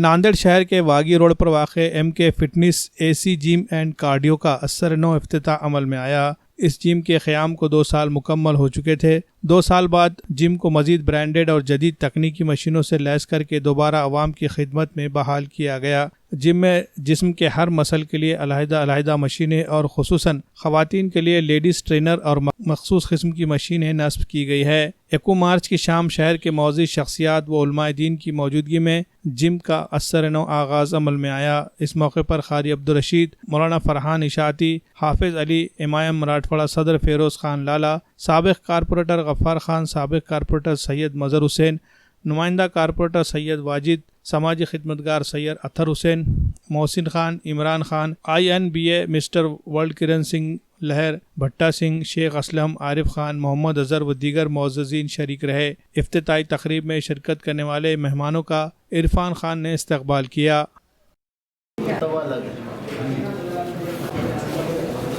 नांदेड़ शहर के वागी रोड पर वाक़े MK fitness AC gym and cardio का असर-ए-नौ इफ्तिताह अमल में आया। इस जिम के क़याम को 2 साल मुकम्मल हो चुके थे। 2 साल बाद जिम को मज़ीद ब्रांडेड और जदीद तकनीकी मशीनों से लैस करके दोबारा आवाम की खिदमत में बहाल किया गया। जिम में जिस्म के हर मसल के लिए अलहदा मशीनें और खुसूसन ख़वातीन के लिए लेडीज़ ट्रेनर और मखसूस किस्म की मशीनें नस्ब की गई है। 1 मार्च की शाम शहर के मौज़ी शख्सियात व उलमाए दीन की मौजूदगी में जिम का असर-ए-नौ आगाज़ अमल में आया। इस मौके पर क़ारी अब्दुल रशीद, मौलाना फ़रहान इशाती, हाफिज़ अली इमाम मराठवाड़ा, सदर फ़िरोज़ ख़ान लाला, साबिक़ कारपोरेटर गफ़्फ़ार ख़ान, साबिक़ कारपोरेटर सैयद मज़हर हुसैन, नुमाइंदा कारपोरेटर सैयद वाजिद, समाजी खिदमतगार Syed Athar Hussain, Mohsin Khan, Imran Khan, INBA mister world Kiran Singh Lahar, Bhatta Singh, Sheikh Aslam, Arif Khan, Mohammad Azhar व दीगर मुअज़्ज़ज़ीन शरीक रहे। इफ्तिताई तक़रीब में शिरकत करने वाले मेहमानों का इरफान ख़ान ने इस्तक़बाल किया।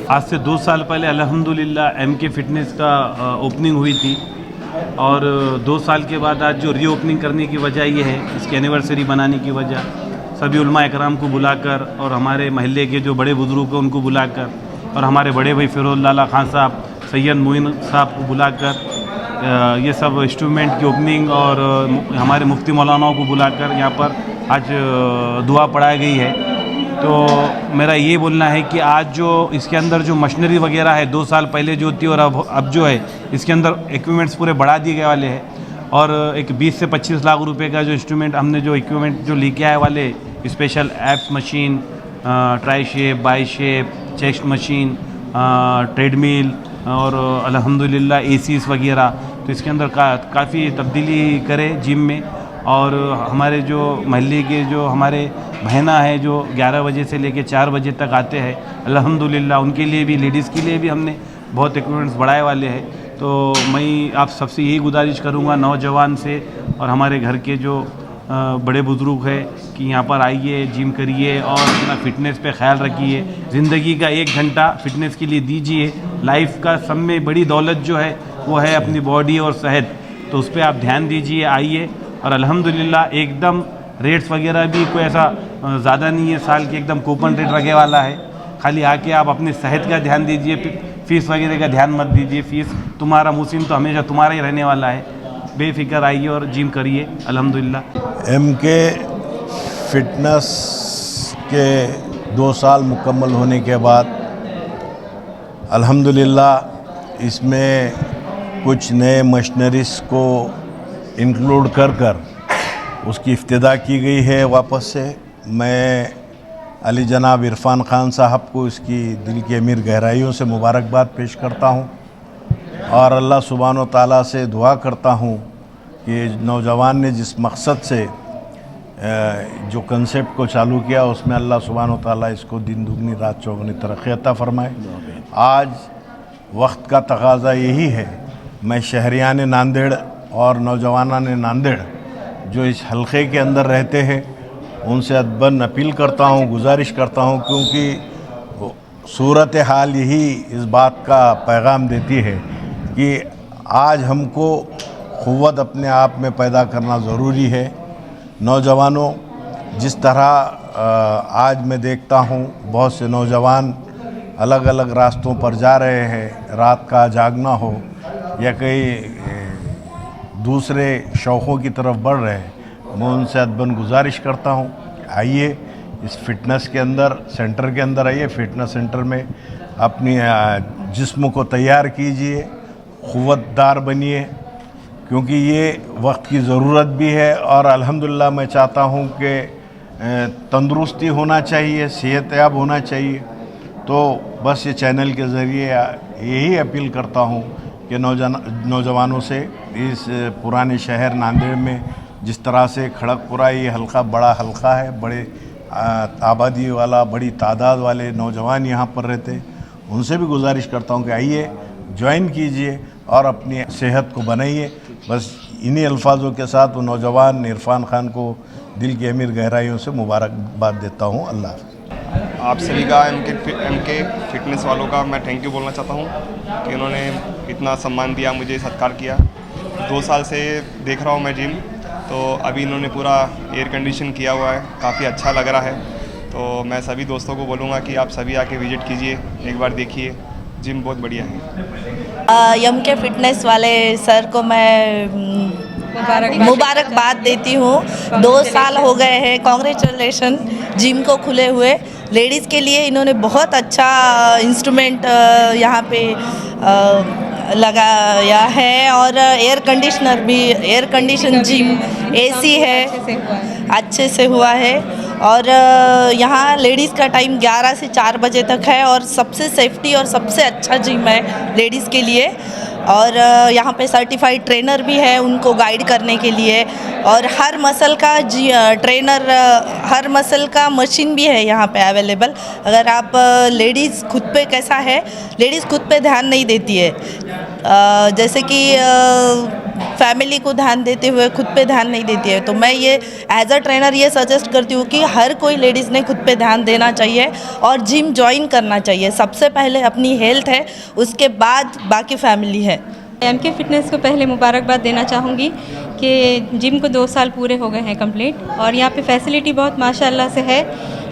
आज से 2 साल पहले अल्हम्दुलिल्लाह MK फिटनेस का ओपनिंग हुई थी और 2 साल के बाद आज जो रीओपनिंग करने की वजह ये है, इसकी एनिवर्सरी बनाने की वजह सभी उलमा इकराम को बुलाकर और हमारे महल्ले के जो बड़े बुज़ुर्ग हैं उनको बुलाकर और हमारे बड़े भाई फ़िरोज़ लाला खान साहब, सैयद मोइन साहब को बुलाकर ये सब इंस्ट्रूमेंट की ओपनिंग और हमारे मुफ्ती मौलानाओं को बुलाकर यहाँ पर आज दुआ पढ़ाई गई है। तो मेरा ये बोलना है कि आज जो इसके अंदर जो मशीनरी वगैरह है 2 साल पहले जो थी और अब जो है इसके अंदर इक्विपमेंट्स पूरे बढ़ा दिए गए वाले हैं और एक 20 से 25 लाख रुपए का जो इंस्ट्रूमेंट हमने जो इक्विपमेंट जो लेके आए वाले special apps machine, try shape, by shape, chest machine, treadmill और अल्हम्दुलिल्लाह ACs वगैरह, तो इसके अंदर काफ़ी तब्दीली करे जिम में। और हमारे जो महल्ले के जो हमारे बहना है जो 11 बजे से लेके 4 बजे तक आते हैं, अल्हम्दुलिल्लाह उनके लिए भी, लेडीज़ के लिए भी हमने बहुत इक्विपमेंट्स बढ़ाए वाले हैं। तो मैं आप सबसे यही गुजारिश करूँगा नौजवान से और हमारे घर के जो बड़े बुज़ुर्ग हैं कि यहाँ पर आइए, जिम करिए और अपना फ़िटनेस पे ख्याल रखिए। ज़िंदगी का 1 घंटा फ़िटनेस के लिए दीजिए। लाइफ का सब में बड़ी दौलत जो है वो है अपनी बॉडी और सेहत, तो उस पर आप ध्यान दीजिए, आइए। और अल्हम्दुलिल्लाह एकदम रेट्स वगैरह भी कोई ऐसा ज़्यादा नहीं है, साल के एकदम कूपन रेट रखे वाला है। खाली आके आप अपनी सेहत का ध्यान दीजिए, फ़ीस वगैरह का ध्यान मत दीजिए। फ़ीस तुम्हारा मुसीम तो हमेशा तुम्हारा ही रहने वाला है। बेफिक्र आइए और जिम करिए अल्हम्दुलिल्लाह। MK फिटनेस के 2 साल मुकम्मल होने के बाद अल्हम्दुलिल्लाह इसमें कुछ नए मशीनरीज़ को इंक्लूड कर उसकी इफ्तिदा की गई है वापस से। मैं अली जनाब इरफान ख़ान साहब को इसकी दिल की अमीर गहराइयों से मुबारकबाद पेश करता हूँ और अल्लाह सुब्हानो ताला से दुआ करता हूँ कि नौजवान ने जिस मकसद से जो कंसेप्ट को चालू किया उसमें अल्लाह सुब्हानो ताला इसको दिन दुगनी रात चौगुनी तरक्की अता फ़रमाए। आज वक्त का तकाज़ा यही है। मैं शहरियान नांदेड़ और नौजवानान नांदेड़ जो इस हलक़े के अंदर रहते हैं उनसे अदबन अपील करता हूँ, गुजारिश करता हूँ, क्योंकि सूरत हाल यही इस बात का पैगाम देती है कि आज हमको क़ुव्वत अपने आप में पैदा करना ज़रूरी है। नौजवानों, जिस तरह आज मैं देखता हूँ बहुत से नौजवान अलग अलग रास्तों पर जा रहे हैं, रात का जागना हो या कई दूसरे शौक़ों की तरफ बढ़ रहे हैं, मैं उनसे अदबन गुजारिश करता हूँ कि आइए इस फिटनेस के अंदर, सेंटर के अंदर आइए, फिटनेस सेंटर में अपनी जिस्म को तैयार कीजिए, क़ुव्वतदार बनिए, क्योंकि ये वक्त की ज़रूरत भी है। और अल्हम्दुलिल्लाह मैं चाहता हूँ कि तंदुरुस्ती होना चाहिए, सेहतयाब होना चाहिए। तो बस ये चैनल के ज़रिए यही अपील करता हूँ कि नौजवानों से इस पुराने शहर नांदेड़ में जिस तरह से खड़गपुरा ये हल्का बड़ा हल्का है, बड़े आबादी वाला, बड़ी तादाद वाले नौजवान यहाँ पर रहते हैं, उनसे भी गुजारिश करता हूँ कि आइए, ज्वाइन कीजिए और अपनी सेहत को बनाइए। बस इन्हीं अल्फाजों के साथ वो नौजवान इरफान ख़ान को दिल की अमीर गहराइयों से मुबारकबाद देता हूँ। अल्लाह। आप सभी का MK फिटनेस वालों का मैं थैंक यू बोलना चाहता हूँ कि उन्होंने इतना सम्मान दिया, मुझे सत्कार किया। 2 साल से देख रहा हूँ मैं जिम, तो अभी इन्होंने पूरा एयर कंडीशन किया हुआ है, काफ़ी अच्छा लग रहा है। तो मैं सभी दोस्तों को बोलूँगा कि आप सभी आके विजिट कीजिए, एक बार देखिए, जिम बहुत बढ़िया है। एमके फिटनेस वाले सर को मैं मुबारकबाद देती हूँ। 2 साल हो गए हैं, कांग्रेचुलेशन जिम को खुले हुए। लेडीज़ के लिए इन्होंने बहुत अच्छा इंस्ट्रूमेंट यहाँ पे लगाया है और एयर कंडीशनर भी, एयर कंडीशन जिम, एसी है, अच्छे से हुआ है। और यहाँ लेडीज़ का टाइम 11 से 4 बजे तक है और सबसे सेफ्टी और सबसे अच्छा जिम है लेडीज़ के लिए। और यहाँ पे सर्टिफाइड ट्रेनर भी है उनको गाइड करने के लिए, और हर मसल का ट्रेनर, हर मसल का मशीन भी है यहाँ पे अवेलेबल। अगर आप लेडीज़ खुद पे कैसा है, लेडीज़ खुद पे ध्यान नहीं देती है, जैसे कि फैमिली को ध्यान देते हुए खुद पे ध्यान नहीं देती है। तो मैं ये एज अ ट्रेनर ये सजेस्ट करती हूँ कि हर कोई लेडीज़ ने खुद पे ध्यान देना चाहिए और जिम ज्वाइन करना चाहिए। सबसे पहले अपनी हेल्थ है, उसके बाद बाकी फैमिली है। एमके फिटनेस को पहले मुबारकबाद देना चाहूँगी कि जिम को 2 साल पूरे हो गए हैं कंप्लीट, और यहाँ पे फैसिलिटी बहुत माशाल्लाह से है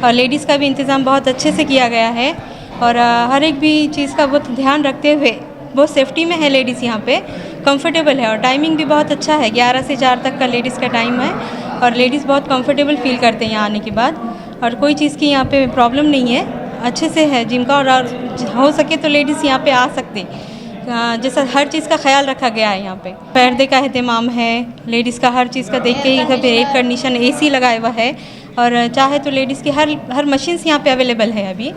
और लेडीज़ का भी इंतज़ाम बहुत अच्छे से किया गया है। और हर एक भी चीज़ का बहुत ध्यान रखते हुए बहुत सेफ्टी में है लेडीज़, यहाँ पे कंफर्टेबल है और टाइमिंग भी बहुत अच्छा है। 11 से 4 तक का लेडीज़ का टाइम है और लेडीज़ बहुत कंफर्टेबल फील करते हैं यहाँ आने के बाद, और कोई चीज़ की यहाँ पे प्रॉब्लम नहीं है, अच्छे से है जिम का। और हो सके तो लेडीज़ यहाँ पे आ सकते, जैसा हर चीज़ का ख्याल रखा गया है। यहाँ पे पर्दे का एहतमाम है, लेडीज़ का हर चीज़ का देख के ही सब एयर कंडीशन एसी लगाया हुआ है, और चाहे तो लेडीज़ की हर मशीन्स यहाँ पे अवेलेबल है, अभी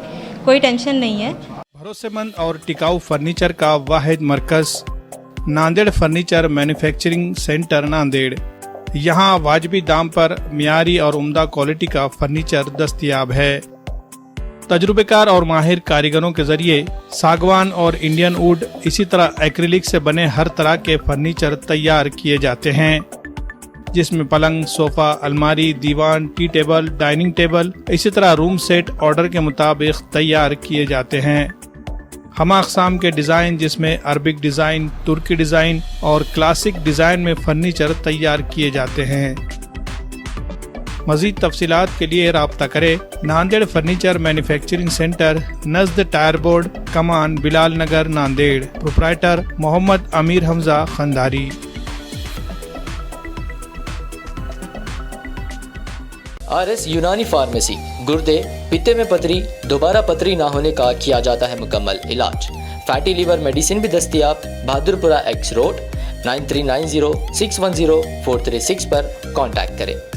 कोई टेंशन नहीं है। भरोसेमंद और टिकाऊ फर्नीचर का वाहिद मरकज Nanded furniture manufacturing centre Nanded. यहाँ वाजबी दाम पर मियारी और उम्दा क्वालिटी का फर्नीचर दस्तयाब है। तजुर्बेकार और माहिर कारीगरों के जरिए सागवान और इंडियन वुड, इसी तरह एक्रिलिक से बने हर तरह के फर्नीचर तैयार किए जाते हैं, जिसमें पलंग, सोफा, अलमारी, दीवान, टी टेबल, डाइनिंग टेबल, इसी तरह रूम सेट ऑर्डर के मुताबिक तैयार किए जाते हैं। हम अक़साम के डिज़ाइन, जिसमें अरबिक डिज़ाइन, तुर्की डिज़ाइन और क्लासिक डिज़ाइन में फर्नीचर तैयार किए जाते हैं। मज़ीद तफसीलात के लिए राब्ता करें नांदेड़ फर्नीचर मैन्युफैक्चरिंग सेंटर, नज़द टायर बोर्ड, कमान, Bilal Nagar, Nanded. Proprietor Mohammad Amir Hamza Khandari. RS Unani pharmacy, गुर्दे, पित्ते में पथरी, दोबारा पथरी ना होने का किया जाता है मुकम्मल इलाज। फैटी लीवर मेडिसिन भी दस्तयाब। बहादुरपुरा X रोड 9390610436 पर कांटेक्ट करें।